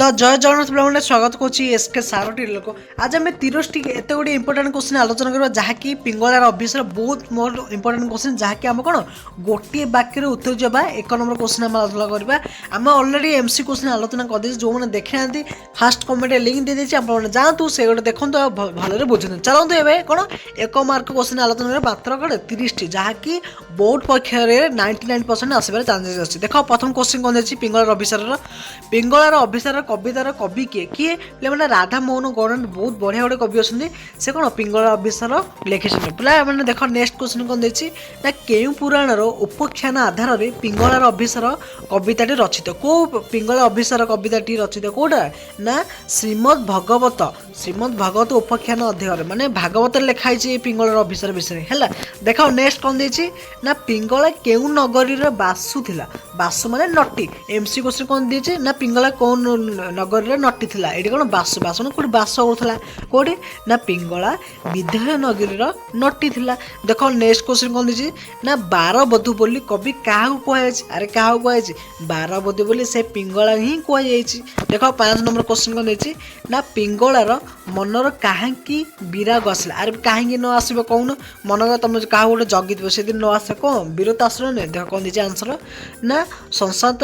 तो जय जगन्नाथ पे स्वागत करके सारोटी लोक आज आम 30टी एत गुड इंपोर्टाट क्वेश्चन आलोचना करवा जहाँकि पिंगलार अभिसार बहुत मोर इंपोर्टाट क्वेश्चन जहाँकि आम कौन गोटे बाक्य उत्तर जब 1 नंबर क्वेश्चन आम आलोचना करवा आम अलरेडी एमसी क्वेश्चन आलोचना करदे जो मैंने देखी ना फास्ट कमेंट लिंक दे देती आप जातु से गोटे देखो भले बुझे चलते ए कौन 1 मार्क क्वेश्चन आलोचना कर मात्र कौन 30टी जहाँकि बोर्ड परीक्षा 99% आसबार चान्सेस अच्छी देख प्रथम क्वेश्चन कौन देखिए पिंगलार अभिसार कवितार कवि किए किए पे राधा मोहन गौड़ बहुत बढ़िया गोटे कवि अच्छे से कौन पिंगला अभिसार लिखी पे मैंने देख नेक्स्ट क्वेश्चन कौन देखिए ना केउ पुराणर उपाख्यान आधार में पिंगलार अभिसार कविताटी रचित कौ पिंगला अभिसार कविताटी रचित कौटा ना श्रीमद भगवत उपाख्यान अध्याय माने भागवत लिखाई पिंगलार अभिसार विषय है देख नेक्स्ट कौन देखिए ना पिंगला केउ नगरी बासु थिला बासु माने नटी एमसी क्वेश्चन कौन दीजिए ना पिंगला कौन नगरी नटी थिला ये कौन बासु बासु कौट बास करूला कौटे ना पिंगला विधेय नगरी नटी थिला देख नेक्स्ट क्वेश्चन कौन दीजिए ना 12 बधु बोली कवि क्या कहुए अरे क्या कहुए 12 बधु बोली से पिंगला ही कहुई देख 5 नंबर क्वेश्चन कौन देखिए ना पिंगलार मनर कहीं विराग आसला अरे कहीं न आसो कौन मन तुम क्या गोटे जगी से दिन न आस कौन विरत आश्रय नुहे देख कौन दीजिए आंसर ना संसाद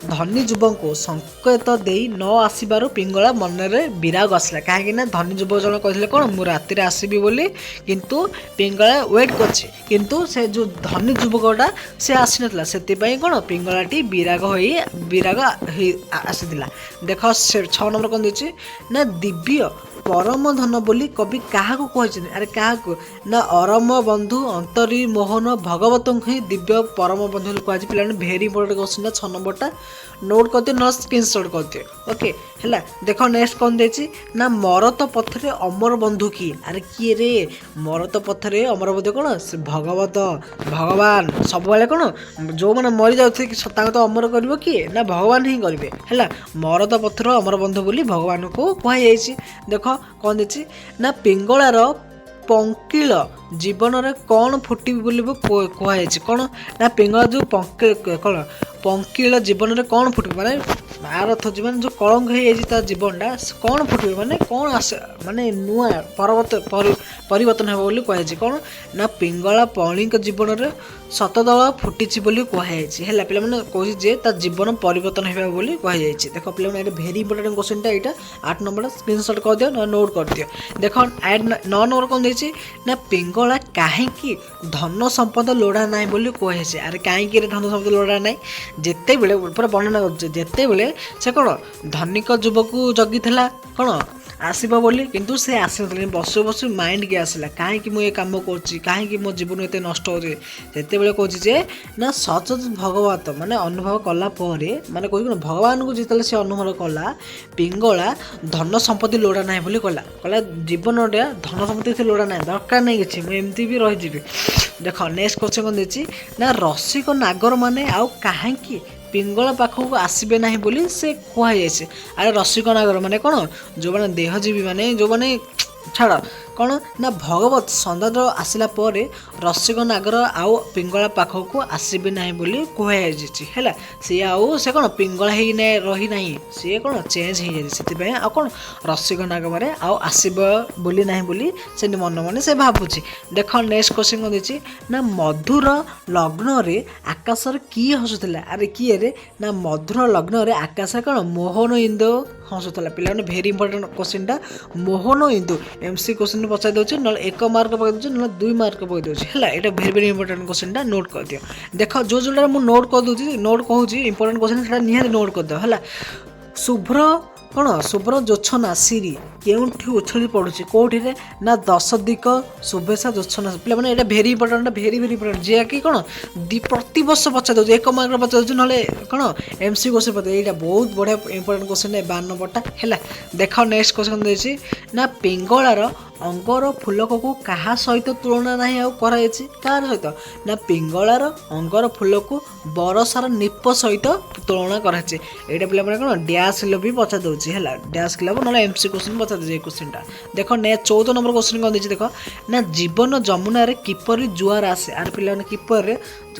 धनी युवक को संकेत दे न आसबार पिंगला मन में विराग आसला कहीं धनी युवक जन कहते कौन मु राति आसबि बोली किंतु पिंगला वेट करछि किंतु से जो धनी युवकटा से आसी नथिला सेतिपई कौन पिंगलाटी विराग आसीला देख 6 नंबर कौन दीजिए ना दिव्य परम धन बोली कवि क्या कहते अरे क्या ना अरम बंधु अंतरी मोहन भगवत ही दिव्य परम बंधु कहुए पे भेरी इंपोर्टेंट क्वेश्चन 6 नंबरटा नोट करते न स्क्रीनशॉट करते ओके है देख नेक्स्ट कौन देखिए ना मरत पथरे अमर बंधु किए अरे किए रे मरत पथरे अमर बंधु कौन से भगवत भगवान सब कौन जो मैंने मरी जाते तो अमर कर किए ना भगवान ही करेंगे है मरत पथर अमर बंधु बोली भगवान को कहुई देख कौन देखिए ना पिंगलार पंकिल जीवन में कौन फुटी बोली कहुई कौन ना पिंगला जो कौन पंकिल जीवन में कौन फुटे माने आर अर्थ जी जो कलंक हो जीवनटा कौन फुटे माने कौन आस माने नुआ परिवर्तन हो कहुई कौन ना पिंगला पणी जीवन में शतदल फुटी बोली कहुई है पे कहे जीवन परिवर्तन हो कहुई देख पे भेरी इंपोर्टेंट क्वेश्चन यहाँ 8 नंबर स्क्रीनशॉट कर दियो ना नोट कर दियो देख 9 नंबर कौन देखिए ना पिंगला कहीं धन संपद लोड़ा ना बोली कहुई अरे कहीं धन संपद लोड़ा ना जिते बड़े पूरा वर्णना करते बेले से कौन धनिक युवक को जगी कौन आसब बोली किंतु से आसी ना बसु बसु माइंड के आसला कहीं मुझे काम कहीं मो जीवन एत नष्ट हो कहे ना सचेत भगवत माने अनुभव कलापर माने कह भगवान को जिते से अनुभव कला पिंगला धन संपत्ति लोड़ा ना बोली कहला जीवन धन संपत्ति लोड़ा ना दरकार नहीं कि मुझे भी रही देख नेक्स्ट क्वेश्चन कौन देखिए ना रसिक नागर माने आउ कहीं पिंगला पाखक आसबे ना बोली से कहुई अरे रसिक नागर माने कौन जो मैंने देहजीवी माने जो मैंने छाड़ कौन ना भगवत संदाद आसला पर रसिक नागर आउ पिंगला पाखक आसबे ना बोली कहुई है सी आउ से कौन पिंगला ही रही ना सी कौन चेंज हो जाए आ कौन रसिक नागर आउ आसब बोली ना बोली से मन मन से भावुची देख नेक्स्ट क्वेश्चन कौन देखिए ना मधुर लग्न रे आकाशर किए हसुला अरे किए रे ना मधुर लग्न रे आकाश कौन मोहन इंदु हसुला पे very important question Mohan Indu MC question पचार दूसरी ना 1 मार्क पकड़ दूसरी ना 2 मार्क पकड़ दूसरी है यहाँ भेरी भेरी इंपोर्टेंट क्वेश्चन नोट कर दियो देख जो जोटा मुझे नोट कर दूसरी नोट कहूँ इंपोर्टेंट क्वेश्चन निहाती नोट कर दियो है शुभ्र कौन शुभ्र जोत्सना सिरी केउठी उछली पड़ुची कौटी ना 10 दिक शुभेच्छा जोत्सना पे मैंने यहाँ भेरी इंपोर्टेंट भेरी भेरी इंपोर्टेंट जी कि कौन प्रति वर्ष पचार दूसरी 1 मार्क पचार दूसरी ना कौन एमसी क्वेश्चन पचार यहाँ बहुत बढ़िया इंपोर्टेंट क्वेश्चन 52 नंबरटा है देख नेक्स्ट क्वेश्चन देखिए ना पिंगलार अंगर फुलक को क्या सहित तुलना ना कराई कार सहित ना पिंगलार अंगर फुल को बरसार निप सहित तुलना कराई यहाँ पे कौन डैश किलो भी पचार दूसरी है डैश किलो ना एमसी क्वेश्चन पचार दूसरी क्वेश्चन देख 14 नंबर क्वेश्चन कौन देखिए देख ना जीवन जमुना किपर जुआर आसे आर पे किपर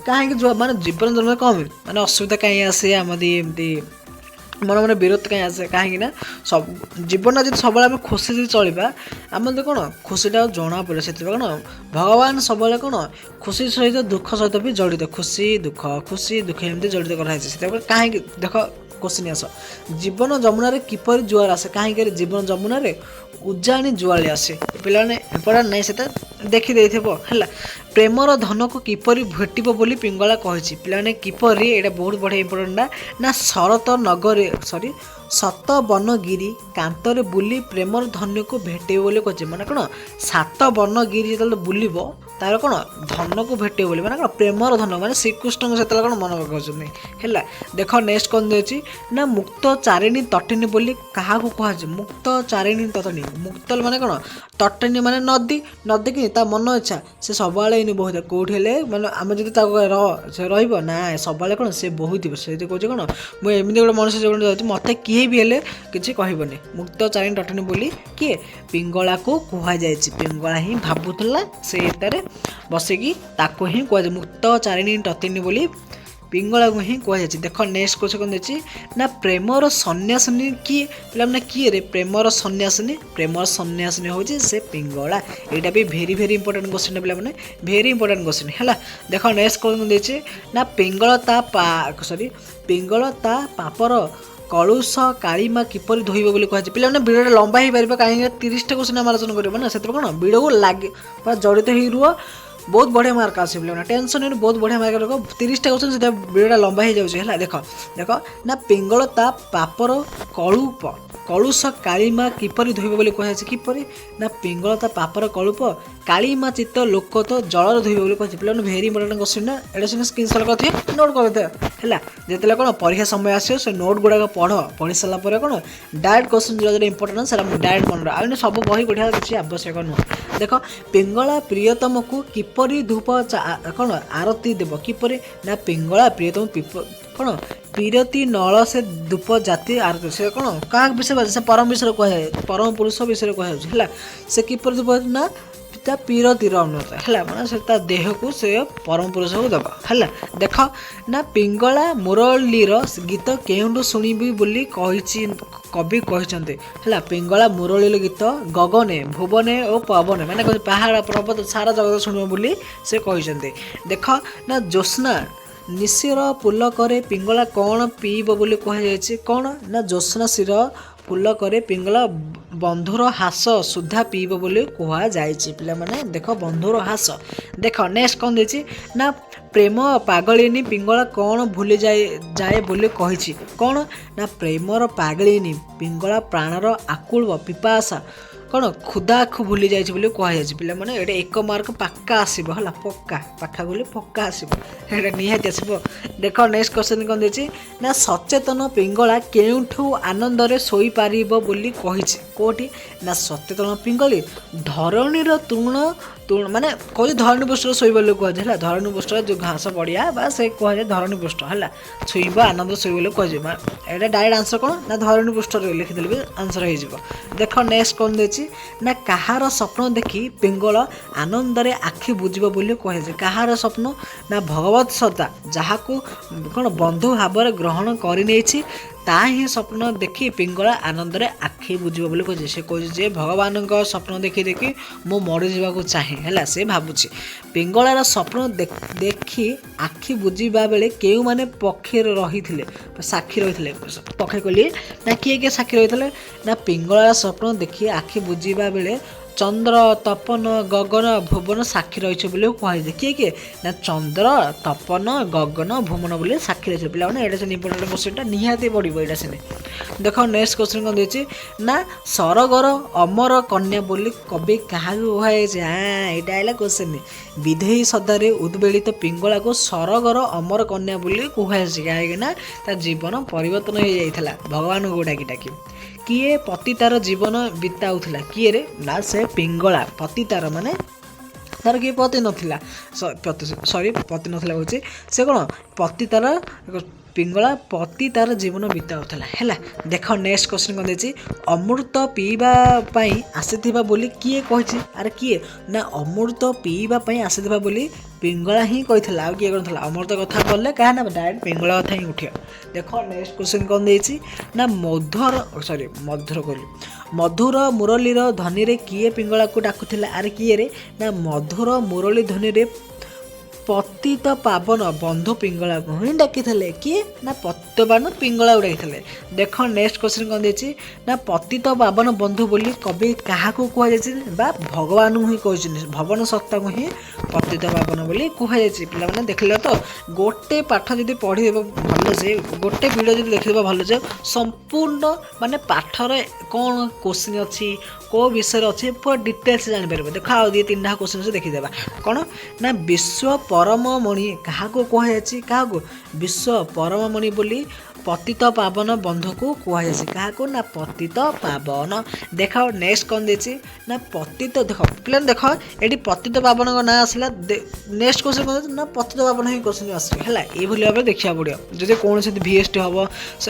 कहीं जुआर माने जीवन जमुना कम माने असुविधा कहीं आसे आमदी एमती मन मन विरोध कहीं आसे कहीं सब जीवन जब सब खुशी चलवा आम तो कौन खुशीटा जना पड़े से कौन भगवान सब कौन खुशी सहित दुख सहित भी जड़ित खुशी दुख एमती जड़ित कराई कहीं देख क्वेश्चन आस जीवन जमुना किपर जुआर आसे कहीं जीवन जमुना उजाणी जुआली आसे पे इम्पोर्टाट नहीं से देखीदे है प्रेमर धन को किपर भेटब बोली पिंगला कही पे किपर ये बहुत बढ़िया इम्पोर्टाटा ना शरत नगर सॉरी सत बनगिरी कांतरे बुली प्रेमर धन्य को भेटे बोली कहे मैंने कौन सात बनगिरी जो बुलब तार कौन धन को भेटे बोली मैंने कौन प्रेमर धन मैंने श्रीकृष्ण से कौन मन पकाउछन्ति है देख नेक्स्ट कौन देछि ना मुक्त चारिणी तटिनी बोली क्या कह मुक्त चारिणी तटिनी मुक्त माने कौन तटिनी माने नदी नदी कि मन इच्छा से सब बहुत कौटी मैंने आम जी रहा सब कौन से बहुत से कहे कौन मुझे एमती गोटे मनुष्य जो मत किए भी हेले किसी कहबनी मुक्त चारिणी तटिनी बोली किए पिंगला को कहुई पिंगला ही भावुला से बसिकी ताको ही कह मुक्त चारिणी तटिनी बोली पिंगला को ही कहुई देख नेक्स्ट क्वेश्चन कौन देछि ना प्रेमर सन्यासिनी किए पे किए रे प्रेमर सन्यासिनी हूँ से पिंगला यहाँ भी भेरी भेरी इंपोर्टेंट क्वेश्चन पे भेरी इंपोर्टेंट क्वेश्चन है देख नेक्स्ट क्वेश्चन देछि ना पिंगल ता पापर कलुष कालीमा किपर धोब बोली कहे पे भिडियो लंबा हो पार कहीं 30टा क्वेश्चन आम आलोचना कर से कौन भिडियो को लगे जड़ित हो रुह बहुत बढ़िया मार्क आस टेंशन नहीं बहुत बढ़िया मार्क रख 30टा क्वेश्चन से भिडियो लंबा हो जाए देख देख ना पिंगल ता पापर कलुप कलुष कालीमा किपर धोब बोली कहे किपर ना पिंगल ता पापर कलुप कालीमा चित्त लोक तो जल धोब बोली कहे पे भेरी इंपोर्टेंट क्वेश्चन ना एटा सिना स्क्रीनशॉट करथे नोट करथे है जिते कौन परीक्षा समय आसो से नोट गुड़ाक पढ़ी सारापर कौन डायरेक्ट क्वेश्चन जो इंपोर्टेंट से डायरेक्ट मन रहा सब बही पढ़ा किसी आवश्यक नुह देख पिंगला प्रियतम को किपरि धूप कौन आरती देव किपरि ना पिंगला प्रियतम कौन पीरती नल से धूप जाति आरती से कौन क्या विषय से परम विषय कहे परम पुरुष विषय कहे से किपर धूप ना ता पीरतीर अनुरोध है मैंने से देह को से परम पुरुष को दब है देख ना पिंगला मुरलीर गीत केउंडु शुणिबी बोली कवि कहते है पिंगला मुरलीर गीत गगने भुवने और पवने मैंने पहाड़ पर्वत सारा जगत शुणव बोली से कहते देख ना ज्योत्स्ना निशिर पुल करे पिंगला कौन पीब बोली कहुई कौन ना ज्योत्स्ना शिर पुल करे पिंगला बंधुर हास सुधा पीब बोली कहुई पे मैंने देख बंधुर हास देख नेक्स्ट कौन देछि ना प्रेम पागलिनी पिंगला कौन भूली जाए बोली कही कौन ना प्रेमर पागलिनी पिंगला प्राणर आकुल पिपासा कौन खुदा आखु भूली जाए कहुई पे मैंने ये एक मार्क पक्का आसब है पक्का पक्का बोली पक्का आसो निहाती आसो देख नेक्स्ट क्वेश्चन कौन देछि ना सचेतन पिंगला केउठू आनंदरे सोई पारिब बोली कही कोठी ना सचेतन पिंगली धरणीर तृण माने कह धरणी पृष्ठ शोब कहे धरणी पृष्ठ जो घास पड़िया बा से कहे धरणी पृष्ठ है छुईब आनंद शोब कहे यहाँ डायरेक्ट आंसर कौन ना धरणी पृष्ठ लिखिदेले भी आंसर हो देख नेक्स्ट कौन देछि ना कहार स्वप्न देखी पिंगल आनंदरे आखि बुझब बोली कहे कहार स्वप्न ना भगवत सत्ता जहाँ को कौन बंधु भाव ग्रहण कर ताही स्वप्न देखी पिंगला आनंद रे आखि बुझब बोली कहे से कहे भगवान स्वप्न देखी देखी मो मरी जावाक चाहे है से भावुची पिंगलार स्वप्न देखी आखि बुझा बेले केउ माने पक्षी रही साक्षी रही पक्षी कहली ना किए साक्षी रही ना पिंगलार स्वप्न देखी आखि बुझा बेले चंद्र तपन गगन भुवन साक्षी रही बोले कहे किए किए ना चंद्र तपन गगन भुवन बोले साक्षी रही पे ये इंपोर्टेंट क्वेश्चन निहाती पड़ो यहाँ से देख नेक्स्ट क्वेश्चन कौन देछि ना सरगर अमर कन्या बोली कवि क्या कहुई हाँ यहाँ है क्वेश्चन विधेयी सदारे उद्वेलित पिंगला को सरगर अमर कन्या बोली कहुई कहीं जीवन परिवर्तन हो जाता भगवान को डाकी डाकी किए पति तार जीवन बिताउला किए रे ना से पिंगला पति तार माने तार किए पति नथिला सॉरी पति नथिला कहूँ से कौन पति तार ପିଙ୍ଗଳା ପତି ତାର ଜୀବନ ବିତାଉଥିଲା ହେଲା। ଦେଖ ନେକ୍ସଟ କ୍ୱେଶ୍ଚନ୍ କ'ଣ ଦେଇଛି, ଅମୃତ ପିଇବା ପାଇଁ ଆସିଥିବା ବୋଲି କିଏ କହିଛି? ଆରେ କିଏ ନା ଅମୃତ ପିଇବା ପାଇଁ ଆସିଥିବା ବୋଲି ପିଙ୍ଗଳା ହିଁ କହିଥିଲା, ଆଉ କିଏ କହିଥିଲା? ଅମୃତ କଥା କହିଲେ କାହା ନା ଡାଇରେକ୍ଟ ପିଙ୍ଗଳା କଥା ହିଁ ଉଠିବ। ଦେଖ ନେକ୍ସଟ କ୍ୱେଶ୍ଚନ୍ କ'ଣ ଦେଇଛି ନା ମଧୁର ମୁରଲୀର ଧ୍ୱନିରେ କିଏ ପିଙ୍ଗଳାକୁ ଡାକୁଥିଲା? ଆରେ କିଏ ରେ ନା ମଧୁର ମୁରଲୀ ଧ୍ୱନିରେ ପତିତ ପାବନ ବନ୍ଧୁ ପିଙ୍ଗଳାକୁ ହିଁ ଡାକିଥିଲେ। କିଏ ନା ପତିତ ପାବନ ପିଙ୍ଗଳାକୁ ଡାକିଥିଲେ। ଦେଖ ନେକ୍ସଟ କ୍ୱେଶ୍ଚନ୍ କ'ଣ ଦେଇଛି ନା ପତିତ ପାବନ ବନ୍ଧୁ ବୋଲି କବି କାହାକୁ କୁହାଯାଇଛି? ବା ଭଗବାନଙ୍କୁ ହିଁ କହିଛନ୍ତି, ଭବନ ସତ୍ତାକୁ ହିଁ ପତିତ ପାବନ ବୋଲି କୁହାଯାଇଛି। ପିଲାମାନେ ଦେଖିଲେ ତ, ଗୋଟେ ପାଠ ଯଦି ପଢ଼ିଦେବ ଭଲସେ, ଗୋଟେ ଭିଡ଼ିଓ ଯଦି ଦେଖିଦେବ ଭଲସେ, ସମ୍ପୂର୍ଣ୍ଣ ମାନେ ପାଠରେ କ'ଣ କ୍ୱେଶ୍ଚନ୍ ଅଛି, କେଉଁ ବିଷୟରେ ଅଛି, ପୁରା ଡିଟେଲ୍ସ ଜାଣିପାରିବ। ଦେଖ ଆଉ 2-3ଟା କ୍ୱେଶ୍ଚନ୍ ଅଛି ଦେଖିଦେବା। କ'ଣ ନା ବିଶ୍ୱ ପରମମଣି କାହାକୁ କୁହାଯାଇଛି? କାହାକୁ? ବିଶ୍ୱ ପରମମଣି ବୋଲି ପତିତ ପାବନ ବନ୍ଧୁକୁ କୁହାଯାଇଛି। କାହାକୁ ନା ପତିତ ପାବନ। ଦେଖ ନେକ୍ସଟ କ'ଣ ଦେଇଛି ନା ପତିତ, ଦେଖ ପିଲାମାନେ ଦେଖ ଏଠି ପତିତ ପାବନଙ୍କ ନାଁ ଆସିଲା। ନେକ୍ସଟ କ୍ୱେଶ୍ଚନ୍ କ'ଣ ନା ପତିତ ପାବନ ହିଁ କ୍ୱେଶ୍ଚନ୍ ଆସିବ ହେଲା। ଏଇଭଳି ଭାବରେ ଦେଖିବାକୁ ପଡ଼ିବ ଯଦି କୌଣସି VST ହେବ।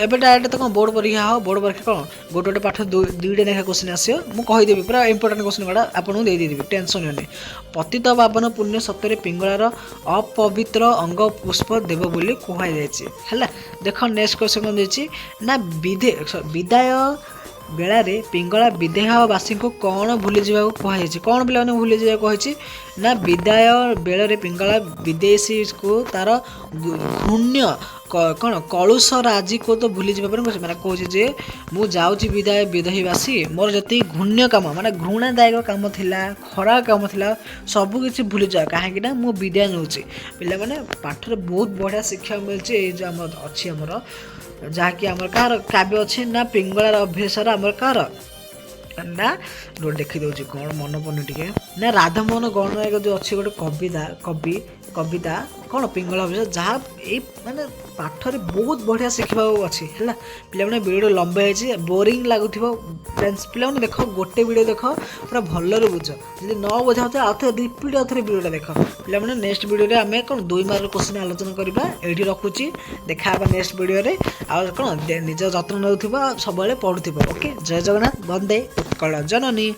ଏବେ ଡାଇରେକ୍ଟ ତ କ'ଣ ବୋର୍ଡ଼ ପରୀକ୍ଷା ହେବ, ବୋର୍ଡ଼ ପରୀକ୍ଷା କ'ଣ ଗୋଟେ ପାଠ 2ଟା ଲେଖା କ୍ୱେଶ୍ଚନ୍ ଆସିବ। ମୁଁ କହିଦେବି ପୁରା ଇମ୍ପୋର୍ଟାଣ୍ଟ କ୍ୱେଶ୍ଚନ୍ ଗୁଡ଼ା ଆପଣଙ୍କୁ ଦେଇଦେବି, ଟେନସନ୍ ନିଅନି। ପତିତ ପାବନ ପୁଣ୍ୟ ସତ୍ୟରେ ପିଙ୍ଗଳାର ଅପବିତ୍ର ଅଙ୍ଗ ପୁଷ୍ପ ଦେବ ବୋଲି କୁହାଯାଇଛି ହେଲା। ଦେଖ ନେକ୍ସଟ କ୍ୱେଶ୍ଚନ୍ କ'ଣ ଦେଇଛି ନା ବିଦାୟ ବେଳାରେ ପିଙ୍ଗଳା ବିଦେହବାସୀଙ୍କୁ କ'ଣ ଭୁଲିଯିବାକୁ କୁହାଯାଇଛି? କ'ଣ ପିଲାମାନେ ଭୁଲିଯିବାକୁ କହିଛି ନା ବିଦାୟ ବେଳରେ ପିଙ୍ଗଳା ବିଦେଶୀକୁ ତାର ଘୃଣ୍ୟ କ'ଣ କଳୁଷ ରାଜିକୁ ତ ଭୁଲିଯିବା ପାଇଁ କହୁଛି। ମାନେ କହୁଛି ଯେ ମୁଁ ଯାଉଛି ବିଦେହୀବାସୀ, ମୋର ଯେତିକି ଘୃଣ୍ୟ କାମ ମାନେ ଘୃଣାଦାୟକ କାମ ଥିଲା, ଖରାପ କାମ ଥିଲା, ସବୁକିଛି ଭୁଲିଯାଅ, କାହିଁକି ନା ମୁଁ ବିଦାୟ ନେଉଛି। ପିଲାମାନେ ପାଠରେ ବହୁତ ବଢ଼ିଆ ଶିକ୍ଷା ମିଳୁଛି। ଏଇ ଯେଉଁ ଆମର ଅଛି ଆମର ଯାହାକି ଆମର କାହାର କାବ୍ୟ ଅଛି ନା ପିଙ୍ଗଳାର ଅଭିସାର, ଆମର କାହାର ନା ଦେଖିଦେଉଛି କ'ଣ ମନେ ପଡ଼ୁନି ଟିକେ, ନା ରାଧାମୋହନ ଗଣନାୟକ ଯେଉଁ ଅଛି ଗୋଟେ କବିତା କ'ଣ ପିଙ୍ଗଳା ଅଭିସାର, ଯାହା ଏଇ ମାନେ ପାଠରେ ବହୁତ ବଢ଼ିଆ ଶିଖିବାକୁ ଅଛି ହେଲା। ପିଲାମାନେ ଭିଡ଼ିଓଟା ଲମ୍ବା ହେଇଛି, ବୋରିଂ ଲାଗୁଥିବ ପିଲାମାନେ ଦେଖ ଗୋଟେ ଭିଡ଼ିଓ ଦେଖ ପୁରା ଭଲରେ ବୁଝ, ଯଦି ନ ବୁଝାଉଥିବ ଆଉ ଥରେ ରିପିଟ୍ ଆଉ ଥରେ ଭିଡ଼ିଓଟା ଦେଖ। ପିଲାମାନେ ନେକ୍ସଟ ଭିଡ଼ିଓରେ ଆମେ କ'ଣ 2 ମାର୍କ କ୍ୱେଶ୍ଚନ୍ ଆଲୋଚନା କରିବା। ଏଇଠି ରଖୁଛି, ଦେଖା ହେବା ନେକ୍ସଟ ଭିଡ଼ିଓରେ। ଆଉ କ'ଣ ନିଜ ଯତ୍ନ ନେଉଥିବ, ସବୁବେଳେ ପଢ଼ୁଥିବ। ଓକେ, ଜୟ ଜଗନ୍ନାଥ, ବନ୍ଦେ ଉତ୍କଳ ଜନନୀ।